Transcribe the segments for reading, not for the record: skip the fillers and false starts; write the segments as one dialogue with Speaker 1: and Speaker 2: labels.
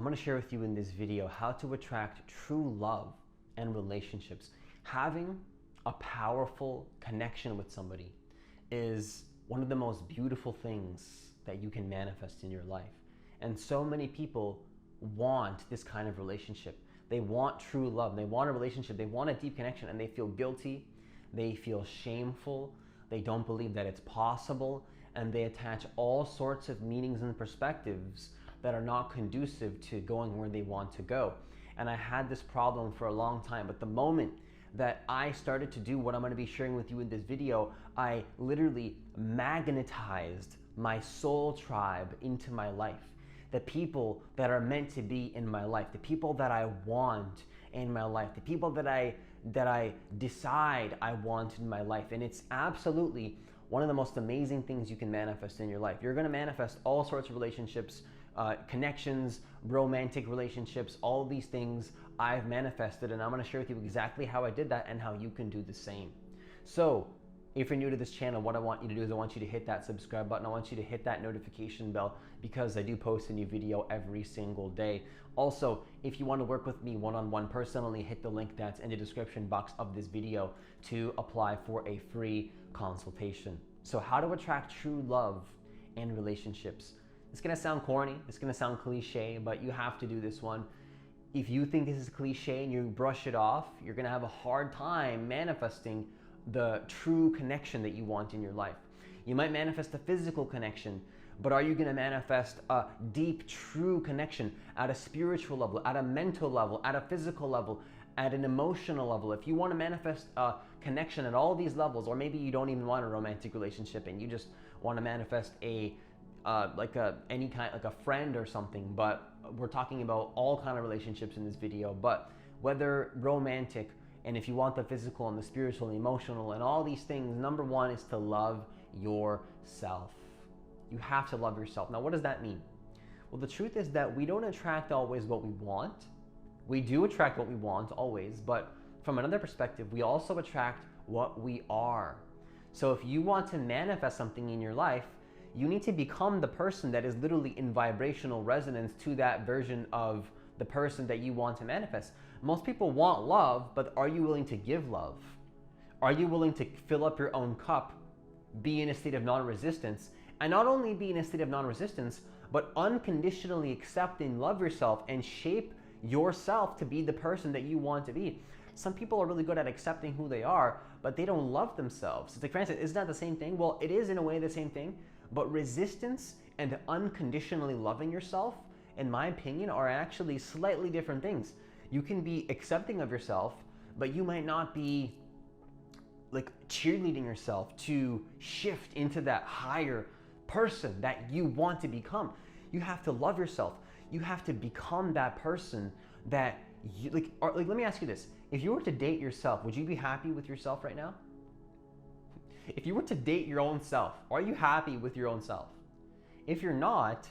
Speaker 1: I'm going to share with you in this video how to attract true love and relationships. Having a powerful connection with somebody is one of the most beautiful things that you can manifest in your life. And so many people want this kind of relationship. They want true love. They want a relationship. They want a deep connection, and they feel guilty. They feel shameful. They don't believe that it's possible, and they attach all sorts of meanings and perspectives that are not conducive to going where they want to go. And I had this problem for a long time, but the moment that I started to do what I'm going to be sharing with you in this video, I literally magnetized my soul tribe into my life. The people that are meant to be in my life, the people that I want in my life, the people that I decide I want in my life. And it's absolutely one of the most amazing things you can manifest in your life. You're going to manifest all sorts of relationships, connections, romantic relationships, all of these things I've manifested, and I'm going to share with you exactly how I did that and how you can do the same. So if you're new to this channel, what I want you to do is I want you to hit that subscribe button. I want you to hit that notification bell because I do post a new video every single day. Also, if you want to work with me one-on-one personally, hit the link that's in the description box of this video to apply for a free consultation. So how to attract true love and relationships. It's gonna sound corny, it's gonna sound cliche, but you have to do this one. If you think this is cliche and you brush it off, you're gonna have a hard time manifesting the true connection that you want in your life. You might manifest a physical connection, but are you going to manifest a deep, true connection at a spiritual level, at a mental level, at a physical level, at an emotional level? If you want to manifest a connection at all these levels, or maybe you don't even want a romantic relationship and you just want to manifest any kind, like a friend or something, but we're talking about all kind of relationships in this video, but whether romantic, and if you want the physical and the spiritual and emotional and all these things, number one is to love yourself. You have to love yourself. Now, what does that mean? Well, the truth is that we don't attract always what we want. We do attract what we want always, but from another perspective, we also attract what we are. So if you want to manifest something in your life, you need to become the person that is literally in vibrational resonance to that version of the person that you want to manifest. Most people want love, but are you willing to give love? Are you willing to fill up your own cup, be in a state of non-resistance, and not only be in a state of non-resistance, but unconditionally accept and love yourself and shape yourself to be the person that you want to be? Some people are really good at accepting who they are, but they don't love themselves. It's like, Francis, isn't that the same thing? Well, it is in a way the same thing, but resistance and unconditionally loving yourself, in my opinion, are actually slightly different things. You can be accepting of yourself, but you might not be like cheerleading yourself to shift into that higher person that you want to become. You have to love yourself. You have to become that person that you let me ask you this. If you were to date yourself, would you be happy with yourself right now? If you were to date your own self, are you happy with your own self? If you're not,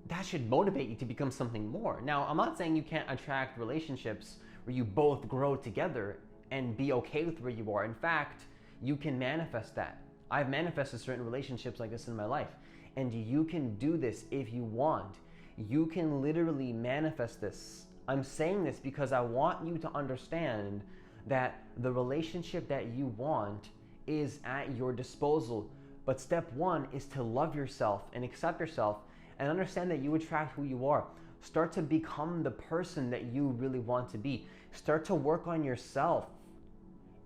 Speaker 1: that should motivate you to become something more. Now, I'm not saying you can't attract relationships where you both grow together and be okay with where you are. In fact, you can manifest that. I've manifested certain relationships like this in my life, and you can do this if you want. You can literally manifest this. I'm saying this because I want you to understand that the relationship that you want is at your disposal. But step one is to love yourself and accept yourself and understand that you attract who you are. Start to become the person that you really want to be. Start to work on yourself.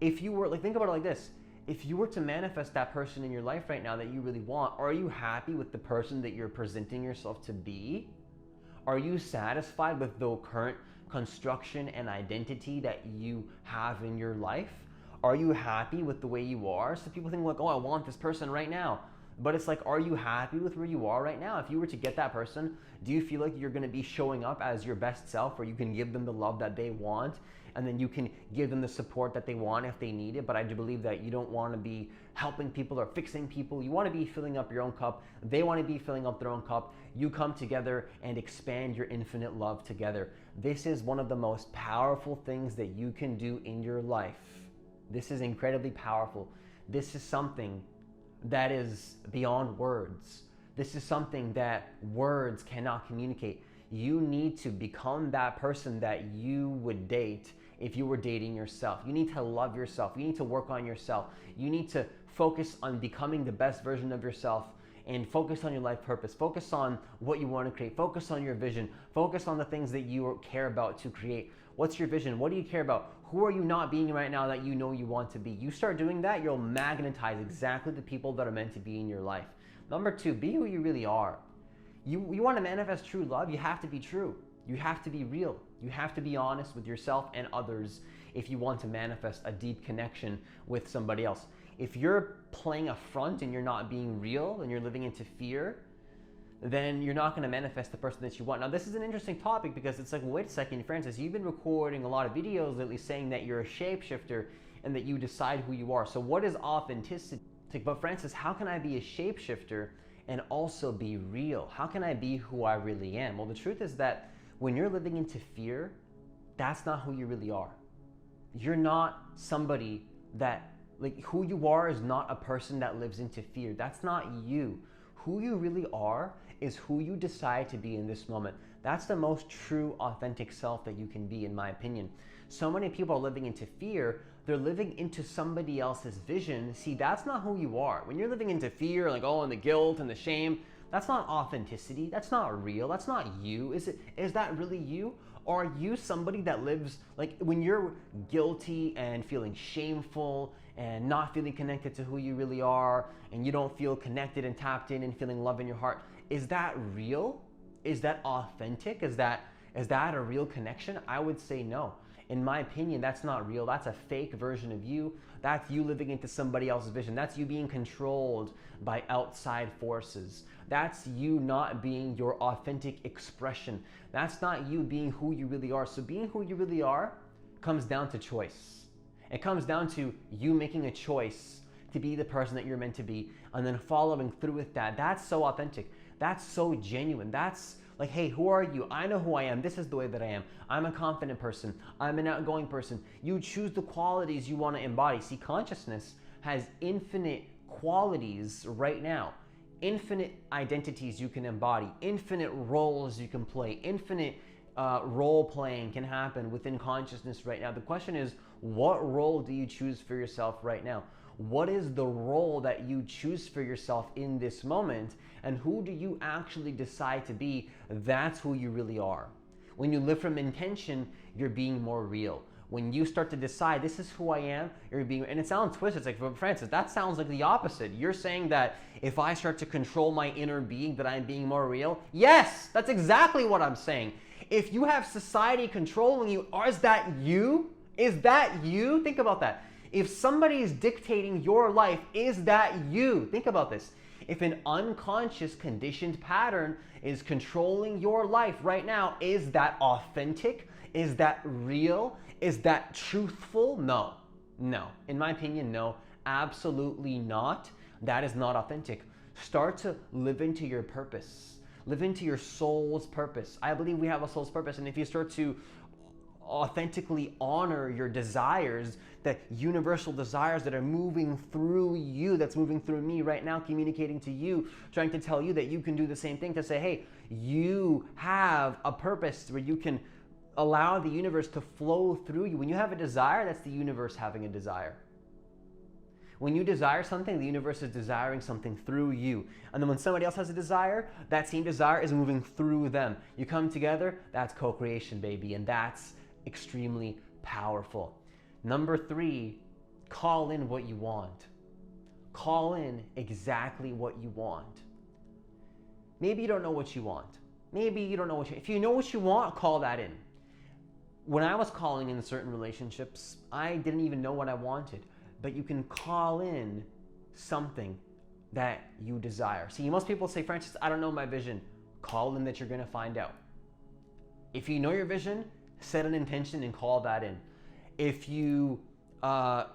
Speaker 1: If you were, think about it like this. If you were to manifest that person in your life right now that you really want, are you happy with the person that you're presenting yourself to be? Are you satisfied with the current construction and identity that you have in your life? Are you happy with the way you are? So people think like, oh, I want this person right now. But it's like, are you happy with where you are right now? If you were to get that person, do you feel like you're going to be showing up as your best self, where you can give them the love that they want, and then you can give them the support that they want if they need it? But I do believe that you don't want to be helping people or fixing people. You want to be filling up your own cup. They want to be filling up their own cup. You come together and expand your infinite love together. This is one of the most powerful things that you can do in your life. This is incredibly powerful. This is something that is beyond words. This is something that words cannot communicate. you need to become that person that you would date if you were dating yourself. You need to love yourself. You need to work on yourself. You need to focus on becoming the best version of yourself and focus on your life purpose. Focus on what you want to create. Focus on your vision. Focus on the things that you care about to create. What's your vision? What do you care about? Who are you not being right now that you know you want to be? You start doing that, you'll magnetize exactly the people that are meant to be in your life. Number 2, be who you really are. You want to manifest true love, you have to be true. You have to be real. You have to be honest with yourself and others if you want to manifest a deep connection with somebody else. If you're playing a front and you're not being real and you're living into fear, then you're not going to manifest the person that you want. Now, this is an interesting topic because it's like, well, wait a second, Francis, you've been recording a lot of videos lately saying that you're a shapeshifter and that you decide who you are. So what is authenticity? But Francis, how can I be a shapeshifter and also be real? How can I be who I really am? Well, the truth is that when you're living into fear, that's not who you really are. You're not somebody that, like, who you are is not a person that lives into fear. That's not you. Who you really are is who you decide to be in this moment. That's the most true, authentic self that you can be, in my opinion. So many people are living into fear. They're living into somebody else's vision. See, that's not who you are. When you're living into fear, like, oh, and the guilt and the shame, that's not authenticity. That's not real. That's not you. Is that really you? Or are you somebody that lives, like, when you're guilty and feeling shameful and not feeling connected to who you really are, and you don't feel connected and tapped in and feeling love in your heart, is that real? Is that authentic? Is that a real connection? I would say no. In my opinion, that's not real. That's a fake version of you. That's you living into somebody else's vision. That's you being controlled by outside forces. That's you not being your authentic expression. That's not you being who you really are. So being who you really are comes down to choice. It comes down to you making a choice to be the person that you're meant to be and then following through with that. That's so authentic. That's so genuine. That's like, hey, who are you? I know who I am. This is the way that I am. I'm a confident person. I'm an outgoing person. You choose the qualities you want to embody. See, consciousness has infinite qualities right now. Infinite identities you can embody. Infinite roles you can play. Infinite role playing can happen within consciousness right now. The question is, what role do you choose for yourself right now? What is the role that you choose for yourself in this moment? And who do you actually decide to be? That's who you really are. When you live from intention, you're being more real. When you start to decide, this is who I am, you're being, and it sounds twisted. It's like, but Francis, that sounds like the opposite. You're saying that if I start to control my inner being, that I'm being more real? Yes, that's exactly what I'm saying. If you have society controlling you, is that you? Is that you? Think about that. If somebody is dictating your life, is that you? Think about this. If an unconscious conditioned pattern is controlling your life right now, is that authentic? Is that real? Is that truthful? No. No. In my opinion, no. Absolutely not. That is not authentic. Start to live into your purpose. Live into your soul's purpose. I believe we have a soul's purpose, and if you start to authentically honor your desires, the universal desires that are moving through you, that's moving through me right now, communicating to you, trying to tell you that you can do the same thing, to say, hey, you have a purpose where you can allow the universe to flow through you. When you have a desire, that's the universe having a desire. When you desire something, the universe is desiring something through you. And then when somebody else has a desire, that same desire is moving through them. You come together, that's co-creation, baby, and that's extremely powerful. Number 3, call in what you want. Call in exactly what you want. Maybe you don't know what you want. Maybe you don't know if you know what you want, call that in. When I was calling in certain relationships, I didn't even know what I wanted, but you can call in something that you desire. See, most people say, Francis, I don't know my vision. Call in that you're going to find out. If you know your vision, set an intention and call that in. If you know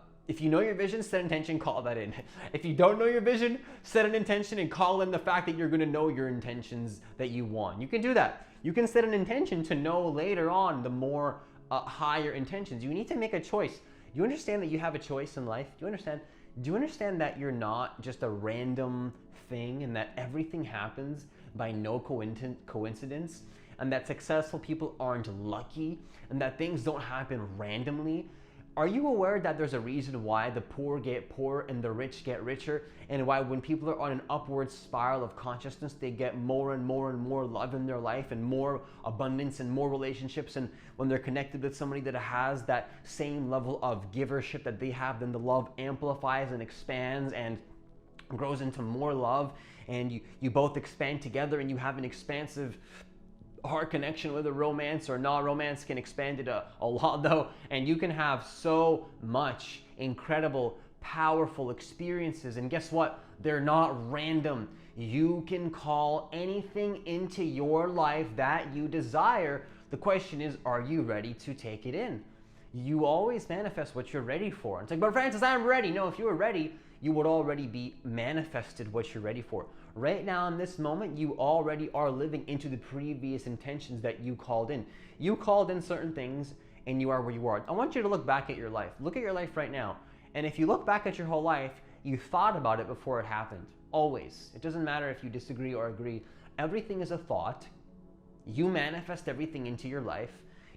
Speaker 1: your vision, set an intention, call that in. If you don't know your vision, set an intention and call in the fact that you're going to know your intentions that you want. You can do that. You can set an intention to know later on the more higher intentions. You need to make a choice. You understand that you have a choice in life? Do you understand that you're not just a random thing and that everything happens by no coincidence? and that successful people aren't lucky, and that things don't happen randomly, are you aware that there's a reason why the poor get poorer and the rich get richer, and why when people are on an upward spiral of consciousness, they get more and more and more love in their life, and more abundance and more relationships, and when they're connected with somebody that has that same level of givership that they have, then the love amplifies and expands and grows into more love, and you both expand together, and you have an expansive heart connection, whether romance or not romance can expand it a lot though, and you can have so much incredible, powerful experiences. And guess what? They're not random. You can call anything into your life that you desire. The question is, are you ready to take it in? You always manifest what you're ready for. It's like, but Francis, I'm ready. No, if you were ready, you would already be manifested what you're ready for. Right now in this moment, you already are living into the previous intentions that you called in. You called in certain things, and you are where you are. I want you to look back at your life. Look at your life right now. And if you look back at your whole life, you thought about it before it happened. Always. It doesn't matter if you disagree or agree. Everything is a thought. You manifest everything into your life.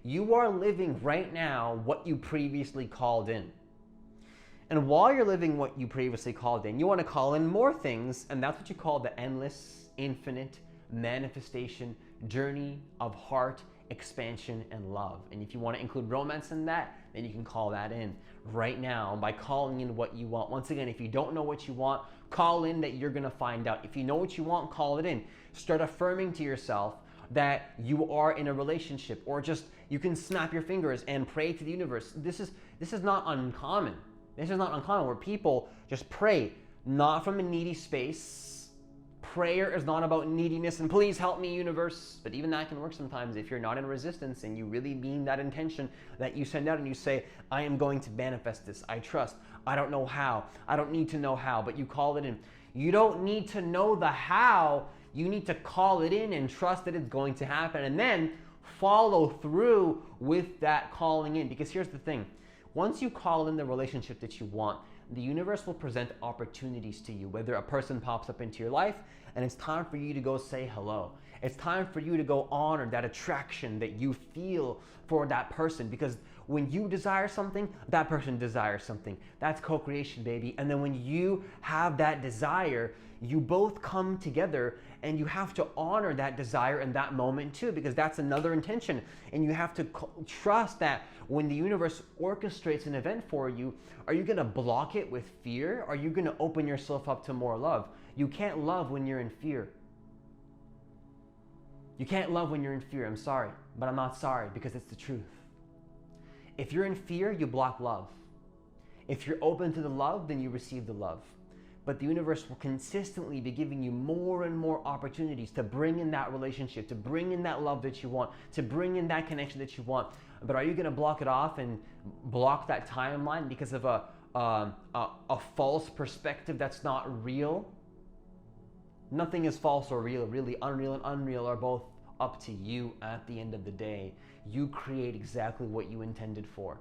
Speaker 1: You are living right now what you previously called in. And while you're living what you previously called in, you want to call in more things, and that's what you call the endless, infinite manifestation journey of heart expansion and love. And if you want to include romance in that, then you can call that in right now by calling in what you want. Once again, if you don't know what you want, call in that you're going to find out. If you know what you want, call it in. Start affirming to yourself that you are in a relationship, or just you can snap your fingers and pray to the universe. This is not uncommon. This is not uncommon, where people just pray, not from a needy space. Prayer is not about neediness and please help me, universe. But even that can work sometimes if you're not in resistance and you really mean that intention that you send out, and you say, I am going to manifest this. I trust. I don't know how. I don't need to know how, but you call it in. You don't need to know the how. You need to call it in and trust that it's going to happen, and then follow through with that calling in. Because here's the thing. Once you call in the relationship that you want, the universe will present opportunities to you, whether a person pops up into your life and it's time for you to go say hello. It's time for you to go honor that attraction that you feel for that person, because when you desire something, that person desires something. That's co-creation, baby. And then when you have that desire, you both come together, and you have to honor that desire in that moment too, because that's another intention. And you have to trust that when the universe orchestrates an event for you, are you going to block it with fear? Or are you going to open yourself up to more love? You can't love when you're in fear. You can't love when you're in fear. I'm sorry, but I'm not sorry, because it's the truth. If you're in fear, you block love. If you're open to the love, then you receive the love. But the universe will consistently be giving you more and more opportunities to bring in that relationship, to bring in that love that you want, to bring in that connection that you want. But are you going to block it off and block that timeline because of a false perspective that's not real? Nothing is false or real. Really, unreal and unreal are both up to you at the end of the day. You create exactly what you intended for.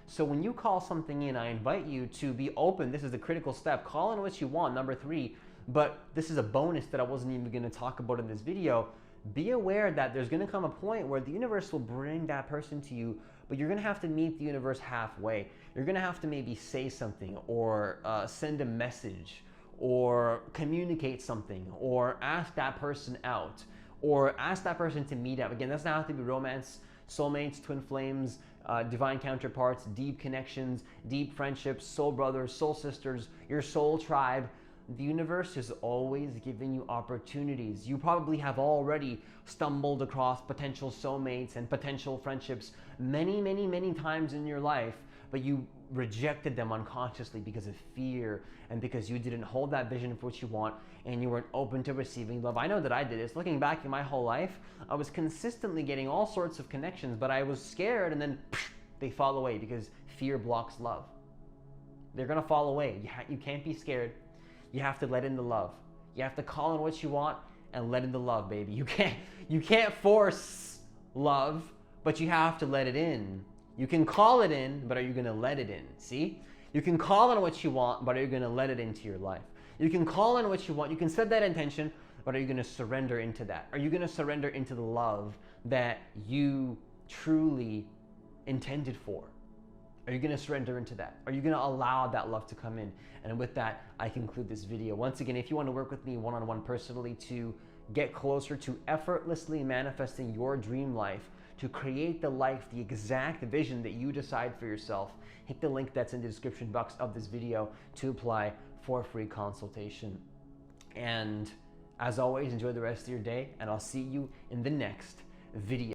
Speaker 1: So when you call something in, I invite you to be open. This is a critical step. Call in what you want, number 3. But this is a bonus that I wasn't even going to talk about in this video. Be aware that there's going to come a point where the universe will bring that person to you, but you're going to have to meet the universe halfway. You're going to have to maybe say something, or send a message, or communicate something, or ask that person out, or ask that person to meet up. Again, that's not have to be romance, soulmates, twin flames, divine counterparts, deep connections, deep friendships, soul brothers, soul sisters, your soul tribe. The universe is always giving you opportunities. You probably have already stumbled across potential soulmates and potential friendships many, many, many times in your life, but you rejected them unconsciously because of fear and because you didn't hold that vision for what you want, and you weren't open to receiving love. I know that I did this. Looking back in my whole life, I was consistently getting all sorts of connections, but I was scared, and then they fall away because fear blocks love. They're gonna fall away. You can't be scared. You have to let in the love. You have to call in what you want and let in the love, baby. You can't force love, but you have to let it in. You can call it in, but are you gonna let it in? See? You can call in what you want, but are you gonna let it into your life? You can call in what you want, you can set that intention, But are you going to surrender into that? Are you going to surrender into the love that you truly intended for? Are you going to surrender into that? Are you going to allow that love to come in? And with that, I conclude this video. Once again, if you want to work with me one-on-one personally to get closer to effortlessly manifesting your dream life, to create the life, the exact vision that you decide for yourself, hit the link that's in the description box of this video to apply for a free consultation. And as always, enjoy the rest of your day, and I'll see you in the next video.